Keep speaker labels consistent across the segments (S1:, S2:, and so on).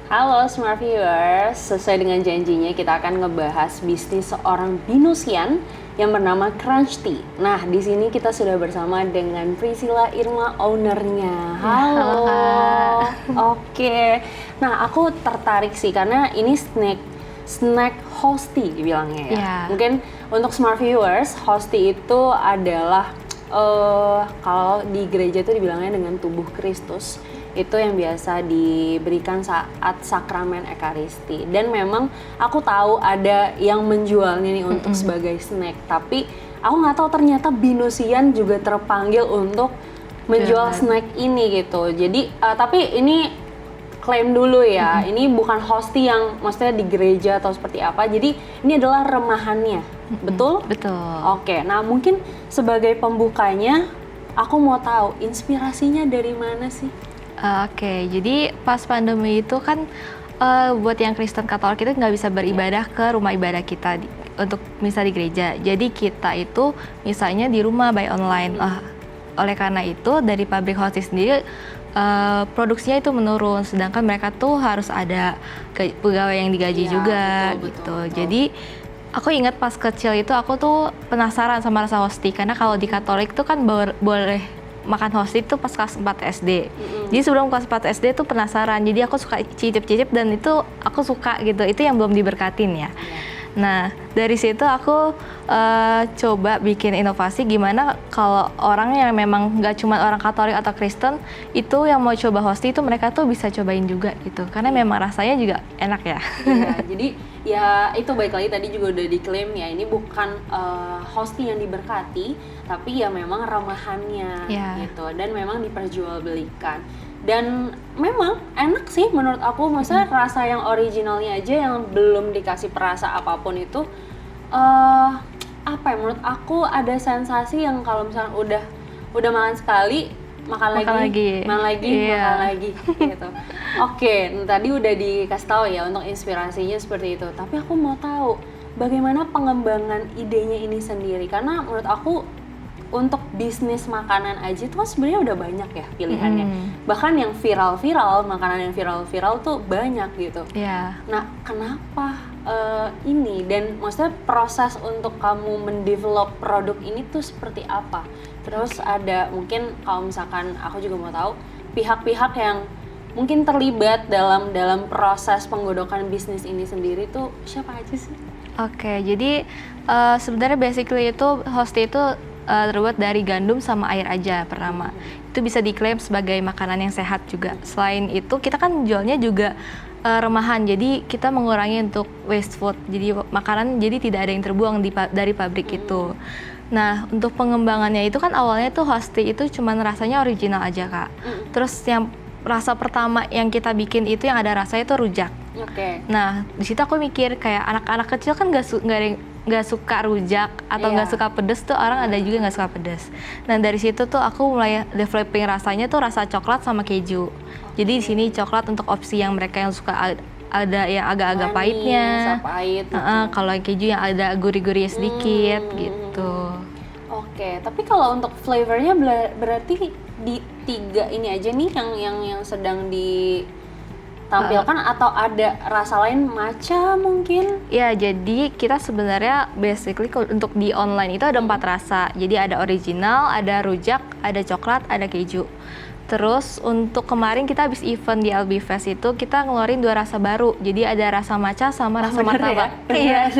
S1: Halo Smart Viewers, sesuai dengan janjinya kita akan ngebahas bisnis seorang Binusian yang bernama Crunch Tea. Nah, di sini kita sudah bersama dengan Priscilla Irma, ownernya. Halo.
S2: Halo Kak.
S1: Oke. Nah, aku tertarik sih karena ini snack Hosti dibilangnya ya.
S2: Iya.
S1: Mungkin untuk Smart Viewers, Hosti itu adalah kalau di gereja itu dibilangnya dengan tubuh Kristus. Itu yang biasa diberikan saat sakramen Ekaristi. Dan memang aku tahu ada yang menjualnya nih untuk sebagai snack, tapi aku nggak tahu ternyata Binusian juga terpanggil untuk menjual snack ini gitu. Jadi tapi ini klaim dulu ya, ini bukan Hosti yang maksudnya di gereja atau seperti apa. Jadi ini adalah remahannya, betul?
S2: Betul.
S1: Oke, nah mungkin sebagai pembukanya aku mau tahu inspirasinya dari mana sih?
S2: Oke, jadi pas pandemi itu kan buat yang Kristen Katolik itu nggak bisa beribadah ke rumah ibadah kita untuk misal di gereja. Jadi kita itu misalnya di rumah by online. Oleh karena itu dari pabrik Hosti sendiri produksinya itu menurun, sedangkan mereka tuh harus ada pegawai yang digaji juga gitu. Jadi aku ingat pas kecil itu aku tuh penasaran sama rasa Hosti karena kalau di Katolik tuh kan boleh makan Hosti itu pas kelas 4 SD. Jadi sebelum kelas 4 SD tuh penasaran. Jadi aku suka cicip-cicip dan itu aku suka gitu. Itu yang belum diberkatin ya. Nah, dari situ aku coba bikin inovasi gimana kalau orang yang memang nggak cuma orang Katolik atau Kristen itu yang mau coba Hosti itu mereka tuh bisa cobain juga gitu. Karena memang rasanya juga enak ya.
S1: Iya, jadi ya itu baik lagi tadi juga udah diklaim ya ini bukan Hosti yang diberkati, tapi ya memang ramahannya gitu dan memang diperjualbelikan. Dan memang enak sih menurut aku, maksudnya rasa yang originalnya aja yang belum dikasih perasa apapun itu apa ya, menurut aku ada sensasi yang kalau misalnya udah makan sekali makan lagi gitu. Oke, tadi udah dikasih tahu ya untuk inspirasinya seperti itu. Tapi aku mau tahu bagaimana pengembangan idenya ini sendiri, karena menurut aku untuk bisnis makanan aja tuh sebenarnya udah banyak ya pilihannya. Bahkan yang viral-viral, makanan yang viral-viral tuh banyak gitu. Nah, kenapa ini, dan maksudnya proses untuk kamu mendevelop produk ini tuh seperti apa? Terus ada mungkin kalau misalkan aku juga mau tahu pihak-pihak yang mungkin terlibat dalam proses penggodokan bisnis ini sendiri tuh siapa aja sih?
S2: Oke, jadi sebenarnya basically itu Hosti itu terbuat dari gandum sama air aja pertama. Itu bisa diklaim sebagai makanan yang sehat juga. Selain itu kita kan jualnya juga remahan, jadi kita mengurangi untuk waste food. Jadi makanan jadi tidak ada yang terbuang dari pabrik itu. Nah, untuk pengembangannya itu kan awalnya tuh Hosti itu cuman rasanya original aja Kak. Terus yang rasa pertama yang kita bikin itu yang ada rasanya itu rujak. Nah, di situ aku mikir kayak anak-anak kecil kan nggak suka rujak atau nggak suka pedes tuh, orang ada juga nggak suka pedes. Nah, dari situ tuh aku mulai developing rasanya tuh rasa coklat sama keju. Jadi di sini coklat untuk opsi yang mereka yang suka ada yang agak-agak pahitnya. Kalau yang keju yang ada gurih-gurihnya sedikit gitu.
S1: Oke, tapi kalau untuk flavornya berarti di 3 ini aja nih yang sedang ditampilkan atau ada rasa lain, matcha mungkin?
S2: Ya, jadi kita sebenarnya basically untuk di online itu ada 4 rasa. Jadi ada original, ada rujak, ada coklat, ada keju. Terus untuk kemarin kita habis event di LB Fest itu kita ngeluarin 2 rasa baru. Jadi ada rasa matcha sama rasa martabak.
S1: Iya.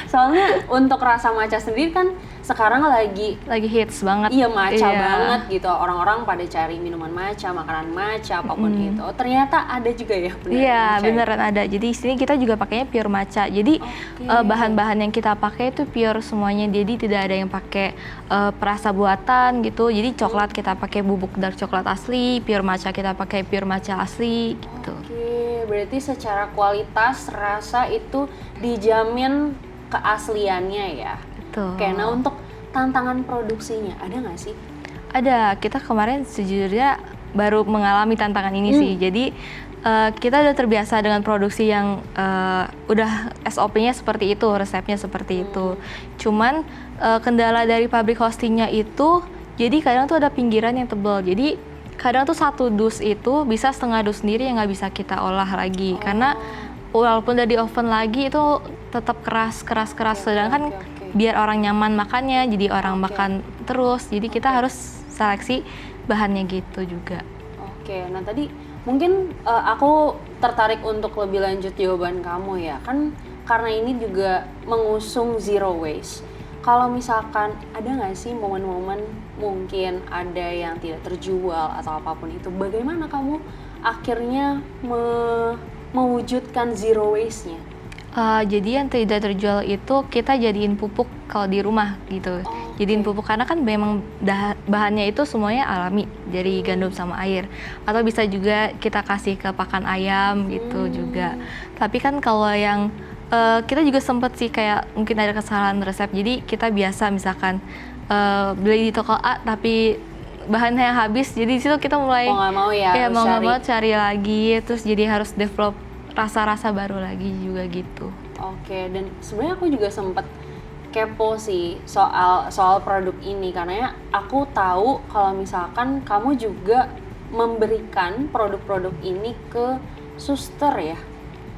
S1: Soalnya untuk rasa matcha sendiri kan sekarang lagi
S2: hits banget.
S1: Iya, matcha banget gitu. Orang-orang pada cari minuman matcha, makanan matcha, apapun itu. Ternyata ada juga ya.
S2: Iya, beneran ada. Jadi di sini kita juga pakainya pure matcha. Jadi bahan-bahan yang kita pakai itu pure semuanya. Jadi tidak ada yang pakai perasa buatan gitu. Jadi coklat kita pakai bubuk dark coklat asli, pure matcha kita pakai pure matcha asli gitu.
S1: Oke, berarti secara kualitas rasa itu dijamin keasliannya ya. Oke, nah untuk tantangan produksinya ada nggak sih?
S2: Ada, kita kemarin sejujurnya baru mengalami tantangan ini sih. Jadi kita udah terbiasa dengan produksi yang udah SOP-nya seperti itu, resepnya seperti itu. Cuman kendala dari pabrik hostingnya itu, jadi kadang tuh ada pinggiran yang tebal. Jadi kadang tuh 1 dus itu bisa setengah dus sendiri yang nggak bisa kita olah lagi, karena walaupun udah di oven lagi itu tetap keras. Sedangkan biar orang nyaman makannya, jadi orang makan terus, jadi kita harus seleksi bahannya gitu juga.
S1: Oke, nah tadi mungkin aku tertarik untuk lebih lanjut jawaban kamu ya, kan karena ini juga mengusung zero waste. Kalau misalkan ada nggak sih momen-momen mungkin ada yang tidak terjual atau apapun itu, bagaimana kamu akhirnya mewujudkan zero waste-nya?
S2: Jadi yang tidak terjual itu kita jadiin pupuk kalau di rumah gitu. Jadiin pupuk karena kan memang bahannya itu semuanya alami dari gandum sama air. Atau bisa juga kita kasih ke pakan ayam gitu juga. Tapi kan kalau yang kita juga sempet sih kayak mungkin ada kesalahan resep. Jadi kita biasa misalkan beli di toko A tapi bahannya habis. Jadi di situ kita mulai
S1: mau nggak mau
S2: mau nggak mau cari lagi. Terus jadi harus develop rasa-rasa baru lagi juga gitu.
S1: Oke, dan sebenarnya aku juga sempet kepo sih soal produk ini, karena aku tahu kalau misalkan kamu juga memberikan produk-produk ini ke suster ya.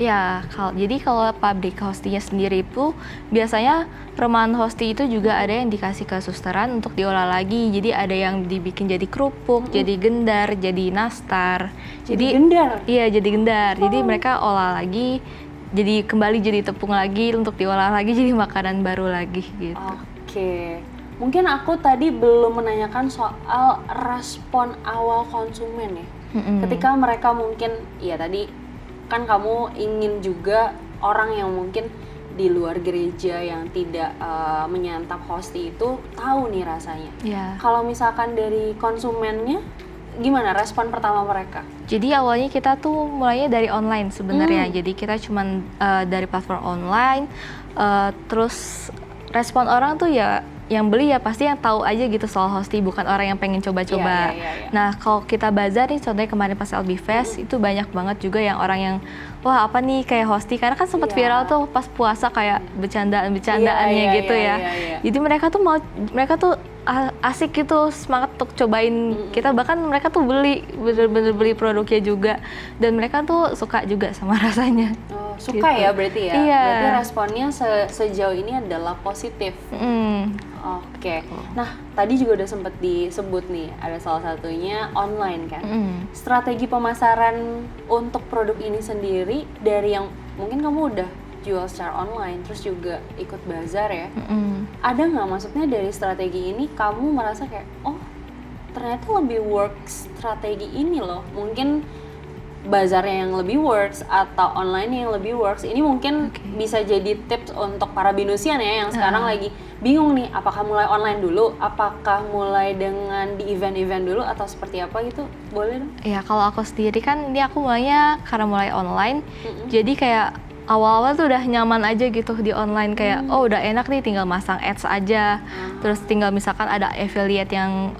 S2: Ya, jadi kalau pabrik hostinya sendiri itu biasanya remahan hosti itu juga ada yang dikasih ke susteran untuk diolah lagi. Jadi ada yang dibikin jadi kerupuk, jadi gendar, jadi nastar.
S1: Jadi gendar?
S2: Iya, jadi gendar. Jadi mereka olah lagi, jadi kembali jadi tepung lagi untuk diolah lagi jadi makanan baru lagi gitu.
S1: Oke. Mungkin aku tadi belum menanyakan soal respon awal konsumen ya. Ketika mereka mungkin, ya tadi kan kamu ingin juga orang yang mungkin di luar gereja yang tidak menyantap hosti itu tahu nih rasanya. Kalau misalkan dari konsumennya, gimana respon pertama mereka?
S2: Jadi awalnya kita tuh mulainya dari online sebenarnya. Jadi kita cuman dari platform online, terus respon orang tuh ya yang beli ya pasti yang tahu aja gitu soal hosti, bukan orang yang pengen coba-coba. Nah kalau kita bazar nih, contohnya kemarin pas LB Fest itu banyak banget juga yang orang yang wah apa nih kayak hosti, karena kan sempat viral tuh pas puasa kayak bercandaannya gitu ya. Jadi mereka tuh asik gitu, semangat untuk cobain kita, bahkan mereka tuh bener-bener beli produknya juga, dan mereka tuh suka juga sama rasanya.
S1: Suka gitu. Ya berarti ya?
S2: Iya.
S1: Berarti responnya sejauh ini adalah positif. Oke. Nah tadi juga udah sempet disebut nih, ada salah satunya online kan. Strategi pemasaran untuk produk ini sendiri dari yang mungkin kamu udah jual secara online, terus juga ikut bazar ya. Ada nggak maksudnya dari strategi ini kamu merasa kayak oh ternyata lebih works strategi ini loh, mungkin bazarnya yang lebih works atau online yang lebih works. Ini mungkin bisa jadi tips untuk para binusian ya yang sekarang lagi bingung nih, apakah mulai online dulu, apakah mulai dengan di event-event dulu atau seperti apa gitu, boleh dong?
S2: Ya kalau aku sendiri kan ini aku mulainya karena mulai online, jadi kayak awal-awal tuh udah nyaman aja gitu di online, kayak oh udah enak nih tinggal masang ads aja, terus tinggal misalkan ada affiliate yang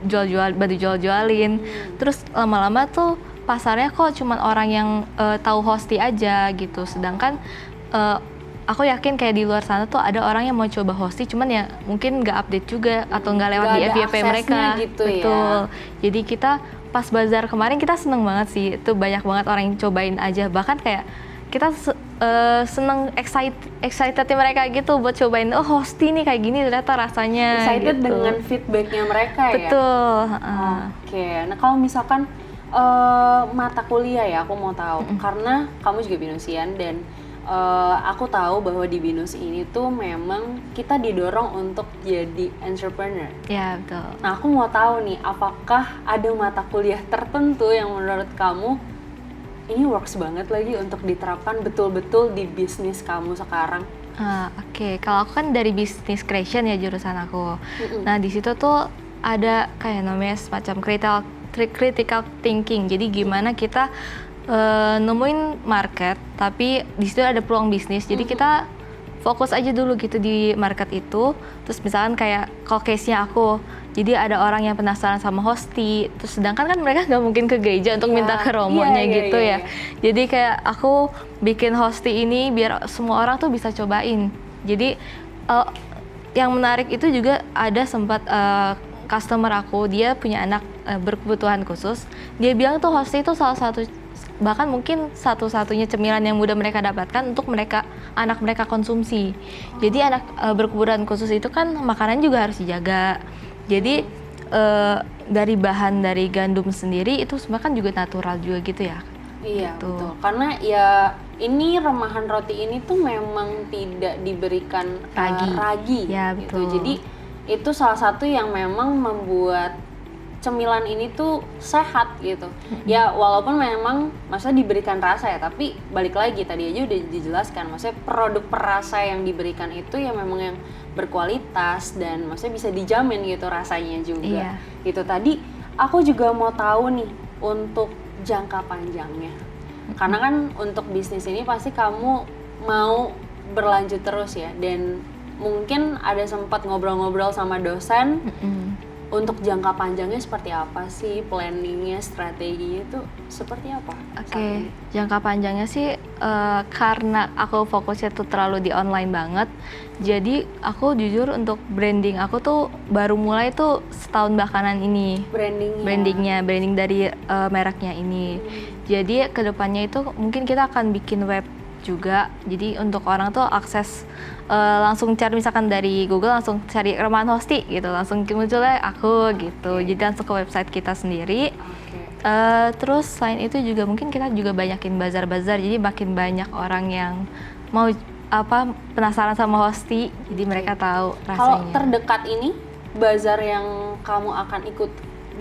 S2: jualin, terus lama-lama tuh pasarnya kok cuman orang yang tahu hosti aja gitu, sedangkan aku yakin kayak di luar sana tuh ada orang yang mau coba hosti, cuman ya mungkin nggak update juga atau nggak lewat di FYP mereka.
S1: Gitu.
S2: Betul. Jadi kita pas bazar kemarin kita seneng banget sih, itu banyak banget orang yang cobain aja, bahkan kayak kita seneng excitednya mereka gitu buat cobain, oh hosti nih kayak gini ternyata rasanya.
S1: Excited
S2: gitu.
S1: dengan feedbacknya mereka ya.
S2: Betul.
S1: Oke. Nah kalau misalkan mata kuliah ya, aku mau tahu karena kamu juga binusian dan aku tahu bahwa di binus ini tuh memang kita didorong untuk jadi entrepreneur.
S2: Ya betul.
S1: Nah aku mau tahu nih, apakah ada mata kuliah tertentu yang menurut kamu ini works banget lagi untuk diterapkan betul-betul di bisnis kamu sekarang?
S2: Oke. Kalau aku kan dari business creation ya jurusan aku. Nah di situ tuh ada kayak namanya semacam critical thinking. Jadi gimana kita nemuin market, tapi di situ ada peluang bisnis. Jadi kita fokus aja dulu gitu di market itu. Terus misalkan kayak kalau case-nya aku, jadi ada orang yang penasaran sama hosti, terus sedangkan kan mereka nggak mungkin ke gereja untuk minta ke romonya gitu ya. Jadi kayak aku bikin hosti ini biar semua orang tuh bisa cobain. Jadi yang menarik itu juga ada sempat customer aku, dia punya anak berkebutuhan khusus. Dia bilang tuh Hosti itu salah satu, bahkan mungkin satu-satunya cemilan yang mudah mereka dapatkan untuk anak mereka konsumsi. Jadi anak berkebutuhan khusus itu kan makanan juga harus dijaga. Jadi dari bahan dari gandum sendiri itu sebenarnya kan juga natural juga gitu ya.
S1: Iya,
S2: gitu.
S1: Betul. Karena ya ini remahan roti ini tuh memang tidak diberikan ragi
S2: ya,
S1: gitu.
S2: betul.
S1: Jadi itu salah satu yang memang membuat cemilan ini tuh sehat gitu. Ya walaupun memang maksudnya diberikan rasa ya, tapi balik lagi tadi aja udah dijelaskan, maksudnya produk perasa yang diberikan itu ya memang yang berkualitas dan maksudnya bisa dijamin gitu rasanya juga. Gitu. Tadi aku juga mau tahu nih untuk jangka panjangnya. Karena kan untuk bisnis ini pasti kamu mau berlanjut terus ya, dan mungkin ada sempat ngobrol-ngobrol sama dosen. Untuk jangka panjangnya seperti apa sih, planningnya, strateginya itu seperti apa?
S2: Oke, jangka panjangnya sih karena aku fokusnya tuh terlalu di online banget, jadi aku jujur untuk branding aku tuh baru mulai tuh setahun belakangan ini. Branding dari mereknya ini. Jadi kedepannya itu mungkin kita akan bikin web juga, jadi untuk orang tuh akses langsung cari misalkan dari Google langsung cari Remahan Hosti gitu, langsung munculnya aku gitu. Jadi langsung ke website kita sendiri. Terus selain itu juga mungkin kita juga banyakin bazar-bazar, jadi makin banyak orang yang mau penasaran sama Hosti, jadi mereka tahu rasanya.
S1: Kalau terdekat ini bazar yang kamu akan ikut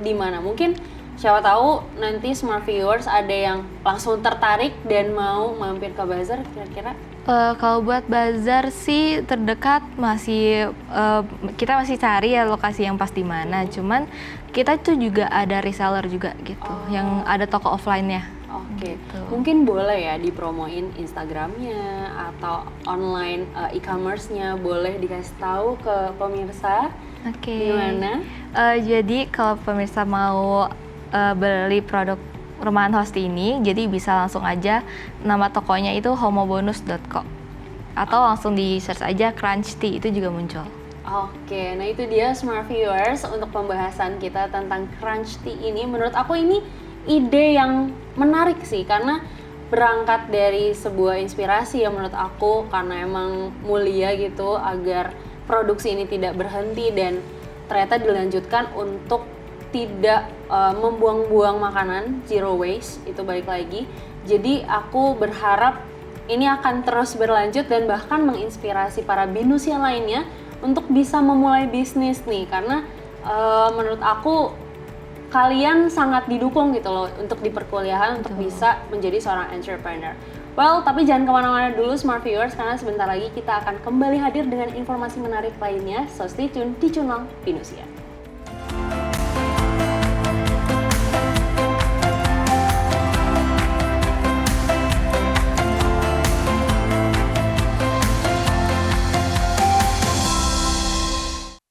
S1: di mana? Mungkin siapa tahu nanti Smart Viewers ada yang langsung tertarik dan mau mampir ke bazar, kira-kira?
S2: Kalau buat bazar sih terdekat masih kita masih cari ya lokasi yang pas di mana. Cuman kita tuh juga ada reseller juga gitu, yang ada toko offline-nya.
S1: Gitu. Mungkin boleh ya dipromoin Instagramnya atau online e-commerce-nya, boleh dikasih tahu ke pemirsa. Gimana?
S2: Jadi kalau pemirsa mau beli produk Remahan Hosti ini, jadi bisa langsung aja nama tokonya itu homobonus.co atau langsung di search aja Crunch Tea, itu juga muncul.
S1: Nah itu dia Smart Viewers untuk pembahasan kita tentang Crunch Tea ini. Menurut aku ini ide yang menarik sih, karena berangkat dari sebuah inspirasi yang menurut aku, karena emang mulia gitu agar produksi ini tidak berhenti dan ternyata dilanjutkan untuk tidak membuang-buang makanan, zero waste, itu balik lagi. Jadi aku berharap ini akan terus berlanjut dan bahkan menginspirasi para binus yang lainnya untuk bisa memulai bisnis nih, karena menurut aku kalian sangat didukung gitu loh untuk di perkuliahan untuk bisa menjadi seorang entrepreneur. Well, tapi jangan kemana-mana dulu Smart Viewers, karena sebentar lagi kita akan kembali hadir dengan informasi menarik lainnya, so stay tune di channel Pinusia.